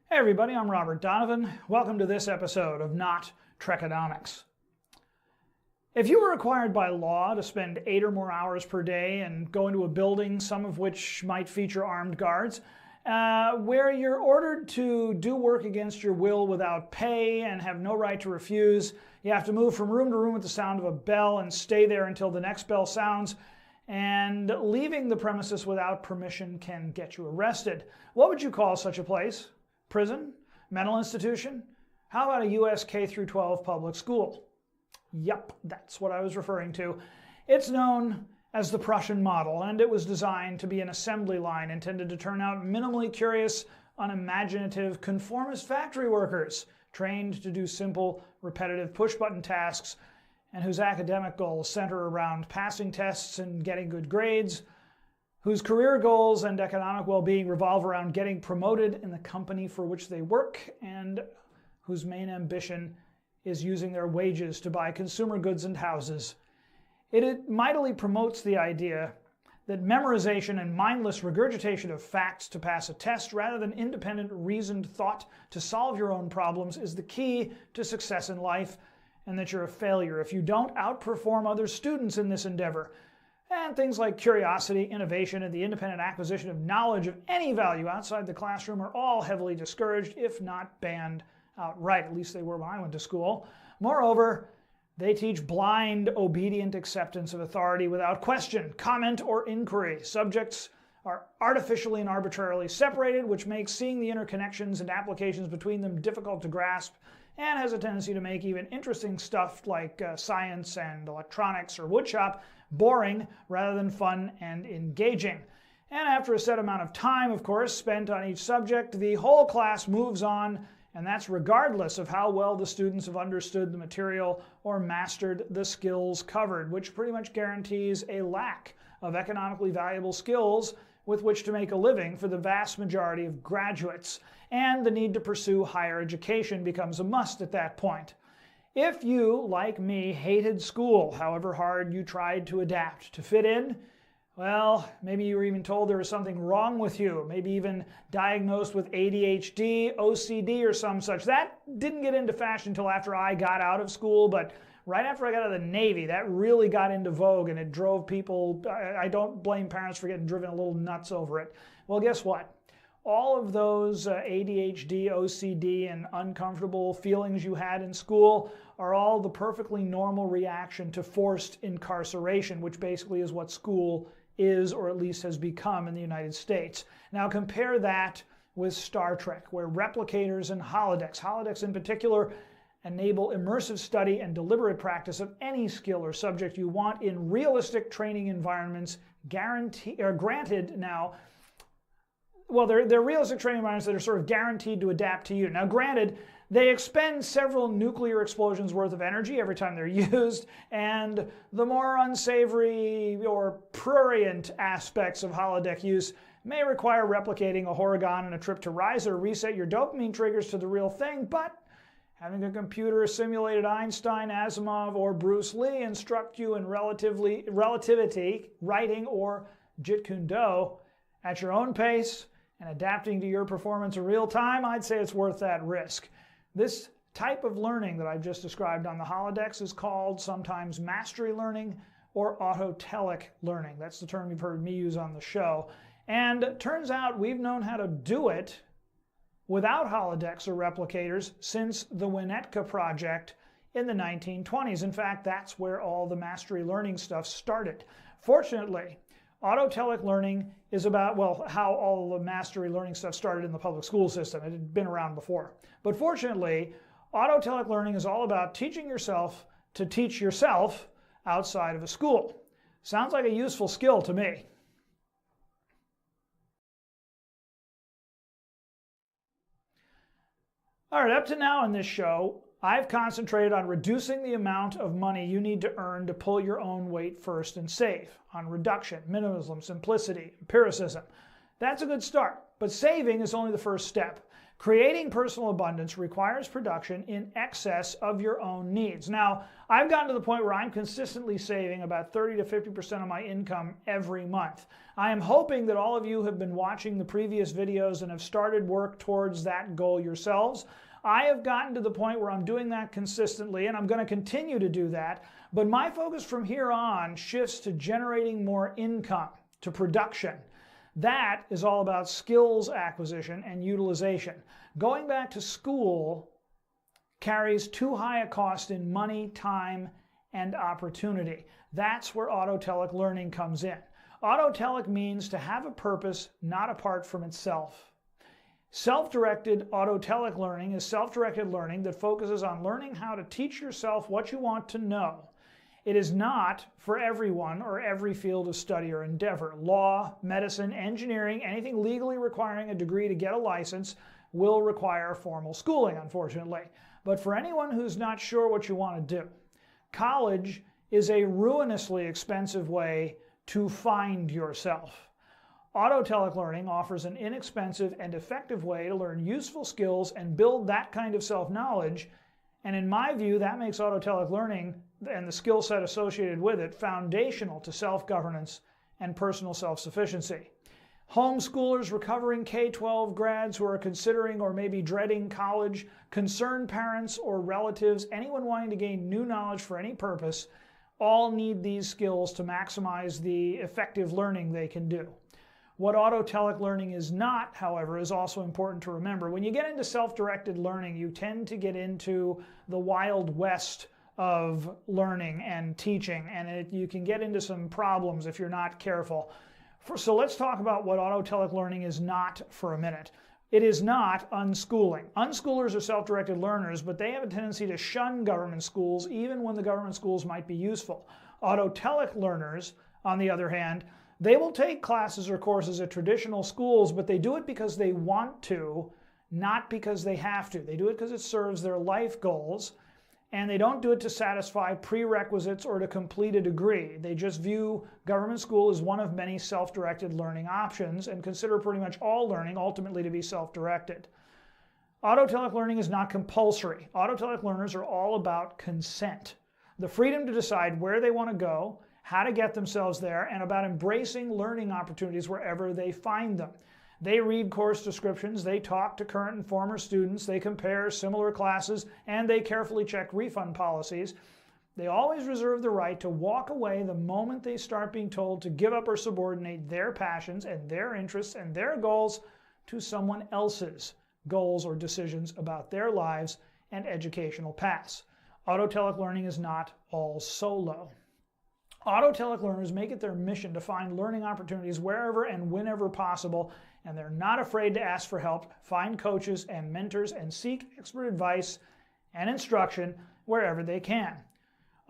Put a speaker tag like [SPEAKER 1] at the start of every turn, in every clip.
[SPEAKER 1] Hey everybody, I'm Robert Donovan. Welcome to this episode of Not Trekonomics. If you were required by law to spend 8 or more hours per day and go into a building, some of which might feature armed guards, where you're ordered to do work against your will without pay and have no right to refuse, you have to move from room to room at the sound of a bell and stay there until the next bell sounds, and leaving the premises without permission can get you arrested. What would you call such a place? Prison? Mental institution? How about a U.S. K-12 public school? Yup, that's what I was referring to. It's known as the Prussian model, and it was designed to be an assembly line intended to turn out minimally curious, unimaginative, conformist factory workers trained to do simple, repetitive push-button tasks and whose academic goals center around passing tests and getting good grades, whose career goals and economic well-being revolve around getting promoted in the company for which they work, and whose main ambition is using their wages to buy consumer goods and houses. It mightily promotes the idea that memorization and mindless regurgitation of facts to pass a test rather than independent, reasoned thought to solve your own problems is the key to success in life, and that you're a failure if you don't outperform other students in this endeavor. And things like curiosity, innovation, and the independent acquisition of knowledge of any value outside the classroom are all heavily discouraged, if not banned outright. At least they were when I went to school. Moreover, they teach blind, obedient acceptance of authority without question, comment, or inquiry. Subjects are artificially and arbitrarily separated, which makes seeing the interconnections and applications between them difficult to grasp, and has a tendency to make even interesting stuff like science and electronics or woodshop boring rather than fun and engaging. And after a set amount of time, of course, spent on each subject, the whole class moves on, and that's regardless of how well the students have understood the material or mastered the skills covered, which pretty much guarantees a lack of economically valuable skills with which to make a living for the vast majority of graduates. And the need to pursue higher education becomes a must at that point. If you, like me, hated school, however hard you tried to adapt to fit in, well, maybe you were even told there was something wrong with you, maybe even diagnosed with ADHD, OCD, or some such. That didn't get into fashion until after I got out of school, but right after I got out of the Navy, that really got into vogue, and it drove people. I don't blame parents for getting driven a little nuts over it. Well, guess what? All of those ADHD, OCD, and uncomfortable feelings you had in school are all the perfectly normal reaction to forced incarceration, which basically is what school is, or at least has become in the United States. Now compare that with Star Trek, where replicators and holodecks in particular, enable immersive study and deliberate practice of any skill or subject you want in realistic training environments, granted now. Well, they're realistic training environments that are sort of guaranteed to adapt to you. Now, granted, they expend several nuclear explosions worth of energy every time they're used, and the more unsavory or prurient aspects of holodeck use may require replicating a Holodeck and a trip to Rise or reset your dopamine triggers to the real thing, but having a computer simulated Einstein, Asimov, or Bruce Lee instruct you in relativity, writing, or Jeet Kune Do at your own pace and adapting to your performance in real time, I'd say it's worth that risk. This type of learning that I've just described on the holodecks is called sometimes mastery learning or autotelic learning. That's the term you've heard me use on the show. And it turns out we've known how to do it without holodecks or replicators since the Winnetka project in the 1920s. In fact, that's where all the mastery learning stuff started. Fortunately, Autotelic learning is about, well, how all the mastery learning stuff started in the public school system. It had been around before. But fortunately, Autotelic learning is all about teaching yourself to teach yourself outside of a school. Sounds like a useful skill to me. All right, up to now in this show, I've concentrated on reducing the amount of money you need to earn to pull your own weight first and save, on reduction, minimalism, simplicity, empiricism. That's a good start, but saving is only the first step. Creating personal abundance requires production in excess of your own needs. Now, I've gotten to the point where I'm consistently saving about 30 to 50% of my income every month. I am hoping that all of you have been watching the previous videos and have started work towards that goal yourselves. I have gotten to the point where I'm doing that consistently, and I'm going to continue to do that. But my focus from here on shifts to generating more income, to production. That is all about skills acquisition and utilization. Going back to school carries too high a cost in money, time, and opportunity. That's where Autotelic Learning comes in. Autotelic means to have a purpose not apart from itself. Self-directed Autotelic Learning is self-directed learning that focuses on learning how to teach yourself what you want to know. It is not for everyone or every field of study or endeavor. Law, medicine, engineering, anything legally requiring a degree to get a license will require formal schooling, unfortunately. But for anyone who's not sure what you want to do, college is a ruinously expensive way to find yourself. Autotelic Learning offers an inexpensive and effective way to learn useful skills and build that kind of self-knowledge. And in my view, that makes Autotelic Learning and the skill set associated with it foundational to self-governance and personal self-sufficiency. Homeschoolers, recovering K-12 grads who are considering or maybe dreading college, concerned parents or relatives, anyone wanting to gain new knowledge for any purpose, all need these skills to maximize the effective learning they can do. What Autotelic Learning is not, however, is also important to remember. When you get into self-directed learning, you tend to get into the wild west of learning and teaching, and you can get into some problems if you're not careful. So let's talk about what Autotelic Learning is not for a minute. It is not unschooling. Unschoolers are self-directed learners, but they have a tendency to shun government schools even when the government schools might be useful. Autotelic learners, on the other hand, they will take classes or courses at traditional schools, but they do it because they want to, not because they have to. They do it because it serves their life goals, and they don't do it to satisfy prerequisites or to complete a degree. They just view government school as one of many self-directed learning options and consider pretty much all learning ultimately to be self-directed. Autotelic learning is not compulsory. Autotelic learners are all about consent, the freedom to decide where they want to go, how to get themselves there, and about embracing learning opportunities wherever they find them. They read course descriptions, they talk to current and former students, they compare similar classes, and they carefully check refund policies. They always reserve the right to walk away the moment they start being told to give up or subordinate their passions and their interests and their goals to someone else's goals or decisions about their lives and educational paths. Autotelic learning is not all solo. Autotelic learners make it their mission to find learning opportunities wherever and whenever possible, and they're not afraid to ask for help, find coaches and mentors, and seek expert advice and instruction wherever they can.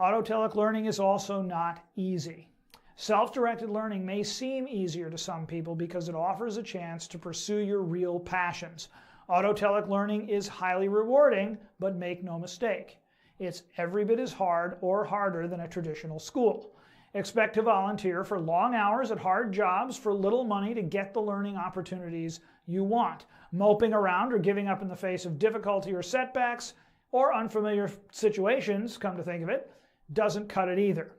[SPEAKER 1] Autotelic learning is also not easy. Self-directed learning may seem easier to some people because it offers a chance to pursue your real passions. Autotelic learning is highly rewarding, but make no mistake, it's every bit as hard or harder than a traditional school. Expect to volunteer for long hours at hard jobs for little money to get the learning opportunities you want. Moping around or giving up in the face of difficulty or setbacks or unfamiliar situations, come to think of it, doesn't cut it either.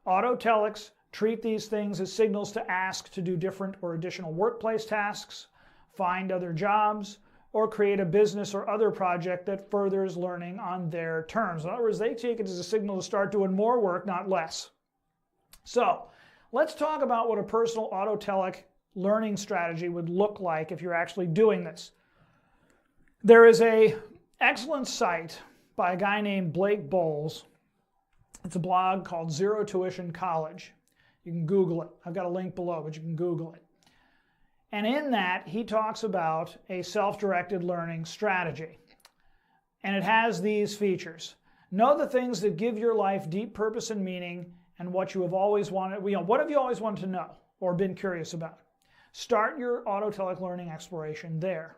[SPEAKER 1] Autotelics treat these things as signals to ask to do different or additional workplace tasks, find other jobs, or create a business or other project that furthers learning on their terms. In other words, they take it as a signal to start doing more work, not less. So let's talk about what a personal Autotelic learning strategy would look like if you're actually doing this. There is an excellent site by a guy named Blake Boles. It's a blog called Zero Tuition College. You can Google it. I've got a link below, but you can Google it. And in that, he talks about a self-directed learning strategy. And it has these features. Know the things that give your life deep purpose and meaning and what you have always wanted. What have you always wanted to know or been curious about? Start your Autotelic learning exploration there.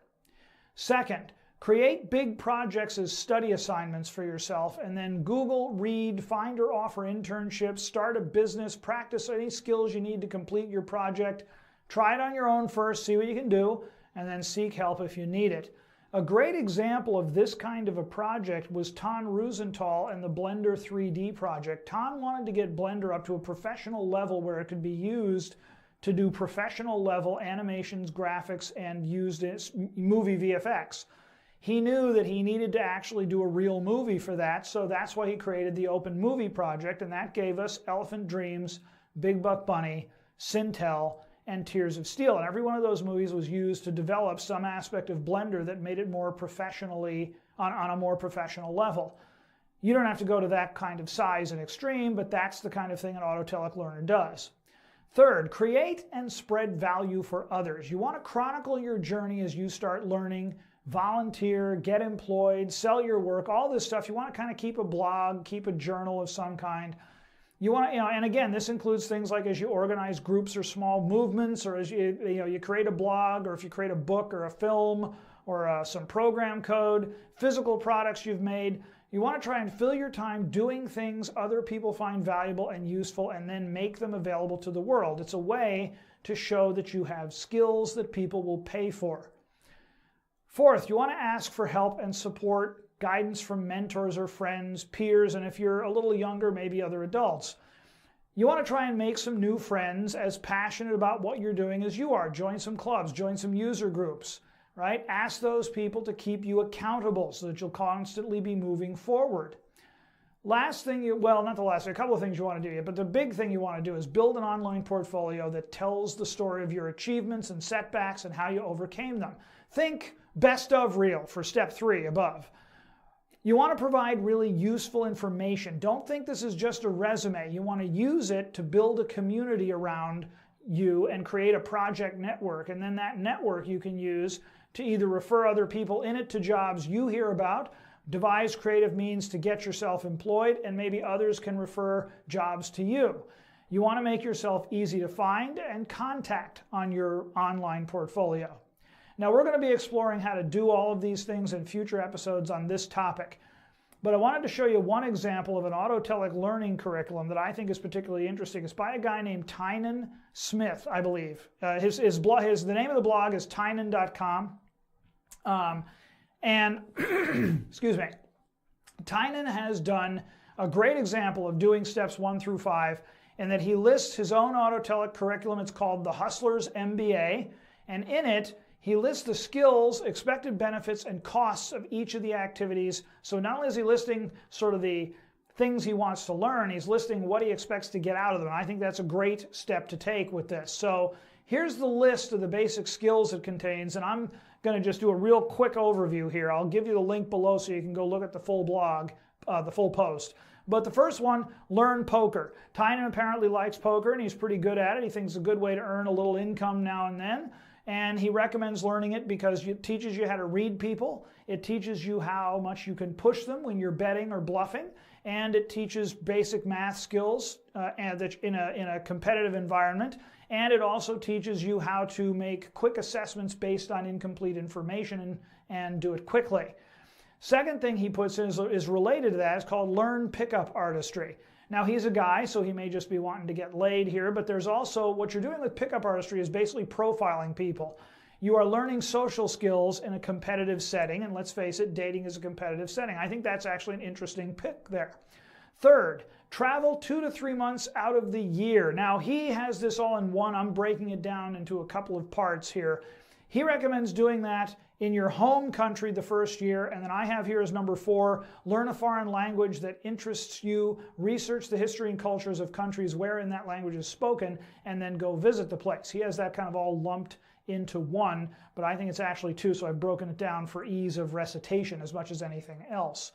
[SPEAKER 1] Second, create big projects as study assignments for yourself, and then Google, read, find or offer internships, start a business, practice any skills you need to complete your project. Try it on your own first, see what you can do, and then seek help if you need it. A great example of this kind of a project was Ton Rosenthal and the Blender 3D project. Ton wanted to get Blender up to a professional level where it could be used to do professional level animations, graphics, and used as movie VFX. He knew that he needed to actually do a real movie for that, so that's why he created the Open Movie Project, and that gave us Elephant Dreams, Big Buck Bunny, Sintel, and Tears of Steel. And every one of those movies was used to develop some aspect of Blender that made it more professionally, on a more professional level. You don't have to go to that kind of size and extreme, but that's the kind of thing an Autotelic learner does. Third, create and spread value for others. You want to chronicle your journey as you start learning, volunteer, get employed, sell your work, all this stuff. You want to kind of keep a blog, keep a journal of some kind. You want to, and again, this includes things like as you organize groups or small movements, or as you create a blog, or if you create a book or a film or some program code, physical products you've made. You want to try and fill your time doing things other people find valuable and useful, and then make them available to the world. It's a way to show that you have skills that people will pay for. Fourth, you want to ask for help and support, guidance from mentors or friends, peers, and if you're a little younger, maybe other adults. You want to try and make some new friends as passionate about what you're doing as you are. Join some clubs, join some user groups, right? Ask those people to keep you accountable so that you'll constantly be moving forward. Last thing, well, not the last thing, a couple of things you want to do, but the big thing you want to do is build an online portfolio that tells the story of your achievements and setbacks and how you overcame them. Think best of reel for step 3 above. You want to provide really useful information. Don't think this is just a resume. You want to use it to build a community around you and create a project network. And then that network you can use to either refer other people in it to jobs you hear about, devise creative means to get yourself employed, and maybe others can refer jobs to you. You want to make yourself easy to find and contact on your online portfolio. Now, we're going to be exploring how to do all of these things in future episodes on this topic. But I wanted to show you one example of an Autotelic Learning curriculum that I think is particularly interesting. It's by a guy named Tynan Smith, I believe. The name of the blog is tynan.com. Excuse me. Tynan has done a great example of doing steps 1 through 5, in that he lists his own Autotelic curriculum. It's called the Hustlers MBA, and in it, he lists the skills, expected benefits, and costs of each of the activities. So not only is he listing sort of the things he wants to learn, he's listing what he expects to get out of them. And I think that's a great step to take with this. So here's the list of the basic skills it contains, and I'm going to just do a real quick overview here. I'll give you the link below so you can go look at the full blog, the full post. But the first one, learn poker. Tynan apparently likes poker, and he's pretty good at it. He thinks it's a good way to earn a little income now and then. And he recommends learning it because it teaches you how to read people. It teaches you how much you can push them when you're betting or bluffing. And it teaches basic math skills in a competitive environment. And it also teaches you how to make quick assessments based on incomplete information and do it quickly. Second thing he puts in is related to that. It's called learn pickup artistry. Now, he's a guy, so he may just be wanting to get laid here, but there's also, what you're doing with pickup artistry is basically profiling people. You are learning social skills in a competitive setting, and let's face it, dating is a competitive setting. I think that's actually an interesting pick there. Third, travel 2 to 3 months out of the year. Now, he has this all in one. I'm breaking it down into a couple of parts here. He recommends doing that in your home country the first year, and then I have here as number 4, learn a foreign language that interests you, research the history and cultures of countries wherein that language is spoken, and then go visit the place. He has that kind of all lumped into one, but I think it's actually 2, so I've broken it down for ease of recitation as much as anything else.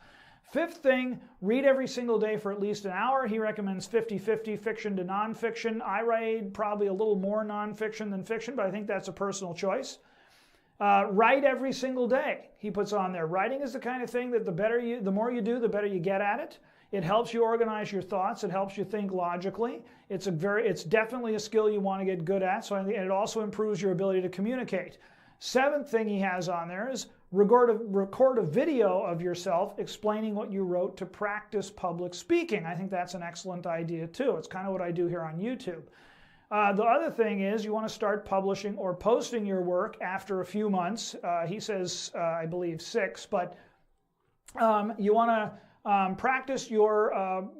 [SPEAKER 1] Fifth thing, read every single day for at least an hour. He recommends 50-50 fiction to nonfiction. I read probably a little more nonfiction than fiction, but I think that's a personal choice. Write every single day, he puts on there. Writing is the kind of thing that the more you do, the better you get at it. It helps you organize your thoughts. It helps you think logically. It's definitely a skill you want to get good at, and it also improves your ability to communicate. Seventh thing he has on there is record a video of yourself explaining what you wrote to practice public speaking. I think that's an excellent idea too. It's kind of what I do here on YouTube. The other thing is you want to start publishing or posting your work after a few months. He says, I believe 6, but you want to practice your,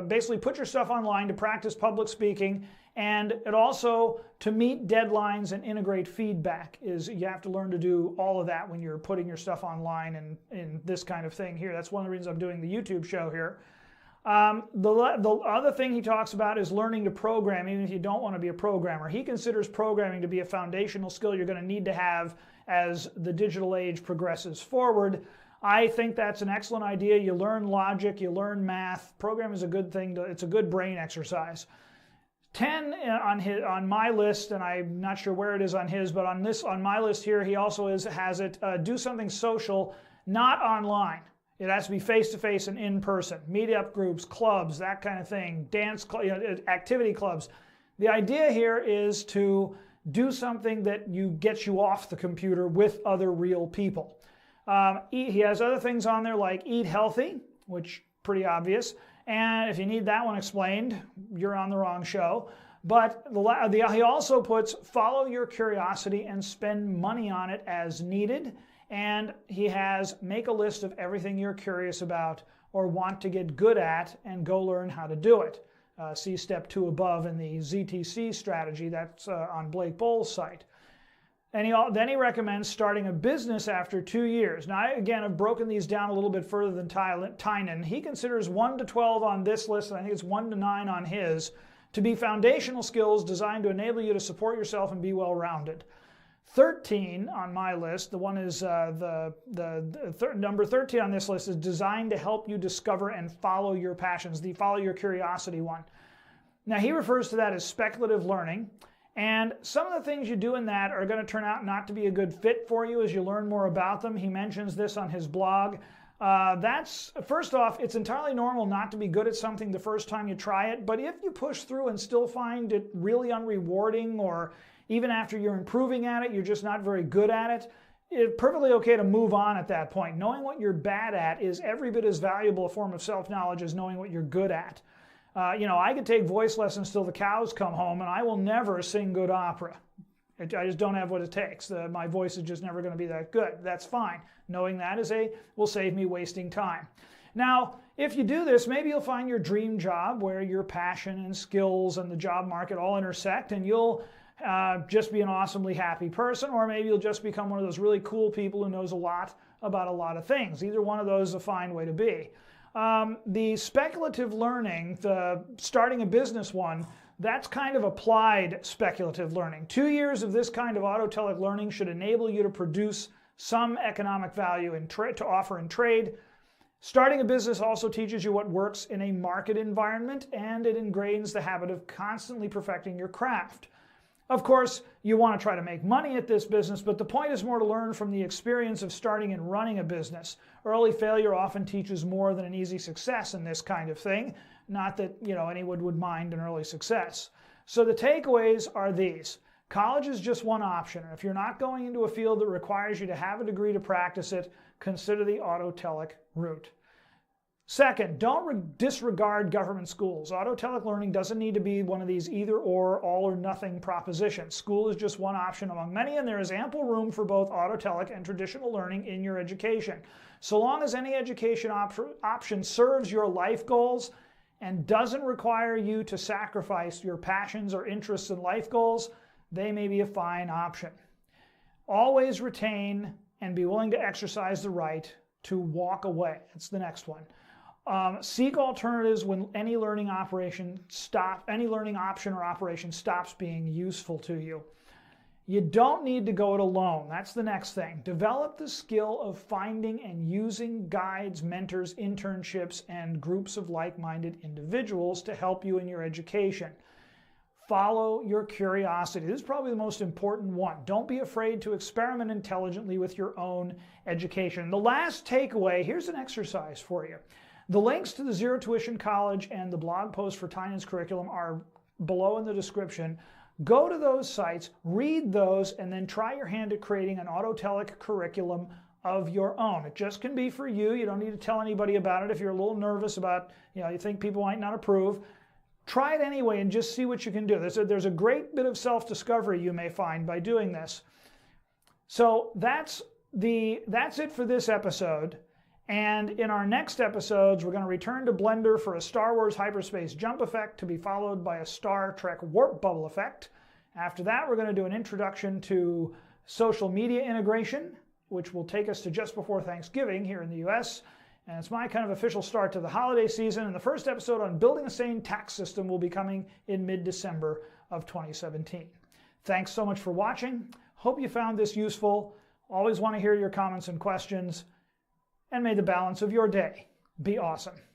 [SPEAKER 1] basically put your stuff online to practice public speaking, and it also to meet deadlines and integrate feedback. Is you have to learn to do all of that when you're putting your stuff online and in this kind of thing here. That's one of the reasons I'm doing the YouTube show here. The other thing he talks about is learning to program, even if you don't want to be a programmer. He considers programming to be a foundational skill you're going to need to have as the digital age progresses forward. I think that's an excellent idea. You learn logic, you learn math. Program is a good thing. It's a good brain exercise. 10 on my list, and I'm not sure where it is on his, but on my list here, he also has it do something social, not online. It has to be face-to-face and in-person. Meetup groups, clubs, that kind of thing, dance, activity clubs. The idea here is to do something that gets you off the computer with other real people. He has other things on there like eat healthy, which pretty obvious. And if you need that one explained, you're on the wrong show. But he also puts follow your curiosity and spend money on it as needed. And he has make a list of everything you're curious about or want to get good at and go learn how to do it. See step 2 above in the ZTC strategy. That's on Blake Boles' site. And then he recommends starting a business after 2 years. Now, I've broken these down a little bit further than Tynan. He considers 1 to 12 on this list, and I think it's 1 to 9 on his, to be foundational skills designed to enable you to support yourself and be well-rounded. 13 on my list, the one is number 13 on this list, is designed to help you discover and follow your passions, the follow your curiosity one. Now, he refers to that as speculative learning. And some of the things you do in that are going to turn out not to be a good fit for you as you learn more about them. He mentions this on his blog. First off, it's entirely normal not to be good at something the first time you try it, but if you push through and still find it really unrewarding, or even after you're improving at it, you're just not very good at it, it's perfectly okay to move on at that point. Knowing what you're bad at is every bit as valuable a form of self-knowledge as knowing what you're good at. I could take voice lessons till the cows come home, and I will never sing good opera. I just don't have what it takes. My voice is just never going to be that good. That's fine. Knowing that will save me wasting time. Now, if you do this, maybe you'll find your dream job where your passion and skills and the job market all intersect, and you'll just be an awesomely happy person, or maybe you'll just become one of those really cool people who knows a lot about a lot of things. Either one of those is a fine way to be. The speculative learning, the starting a business one, that's kind of applied speculative learning. 2 years of this kind of autotelic learning should enable you to produce some economic value to offer in trade. Starting a business also teaches you what works in a market environment, and it ingrains the habit of constantly perfecting your craft. Of course, you want to try to make money at this business, but the point is more to learn from the experience of starting and running a business. Early failure often teaches more than an easy success in this kind of thing. Not that, anyone would mind an early success. So the takeaways are these. College is just one option. If you're not going into a field that requires you to have a degree to practice it, consider the Autotelic route. Second, don't disregard government schools. Autotelic learning doesn't need to be one of these either or, all or nothing propositions. School is just one option among many, and there is ample room for both Autotelic and traditional learning in your education. So long as any education option serves your life goals and doesn't require you to sacrifice your passions or interests in life goals, they may be a fine option. Always retain and be willing to exercise the right to walk away. That's the next one. Seek alternatives when any learning option or operation stops being useful to you. You don't need to go it alone. That's the next thing. Develop the skill of finding and using guides, mentors, internships, and groups of like-minded individuals to help you in your education. Follow your curiosity. This is probably the most important one. Don't be afraid to experiment intelligently with your own education. The last takeaway, here's an exercise for you. The links to the Zero Tuition College and the blog post for Tynan's curriculum are below in the description. Go to those sites, read those, and then try your hand at creating an Autotelic curriculum of your own. It just can be for you. You don't need to tell anybody about it if you're a little nervous about, you think people might not approve. try it anyway and just see what you can do. There's a great bit of self-discovery you may find by doing this. So that's it for this episode. And in our next episodes, we're going to return to Blender for a Star Wars hyperspace jump effect to be followed by a Star Trek warp bubble effect. After that, we're going to do an introduction to social media integration, which will take us to just before Thanksgiving here in the US. And it's my kind of official start to the holiday season. And the first episode on building a sane tax system will be coming in mid-December of 2017. Thanks so much for watching. Hope you found this useful. Always want to hear your comments and questions. And may the balance of your day be awesome.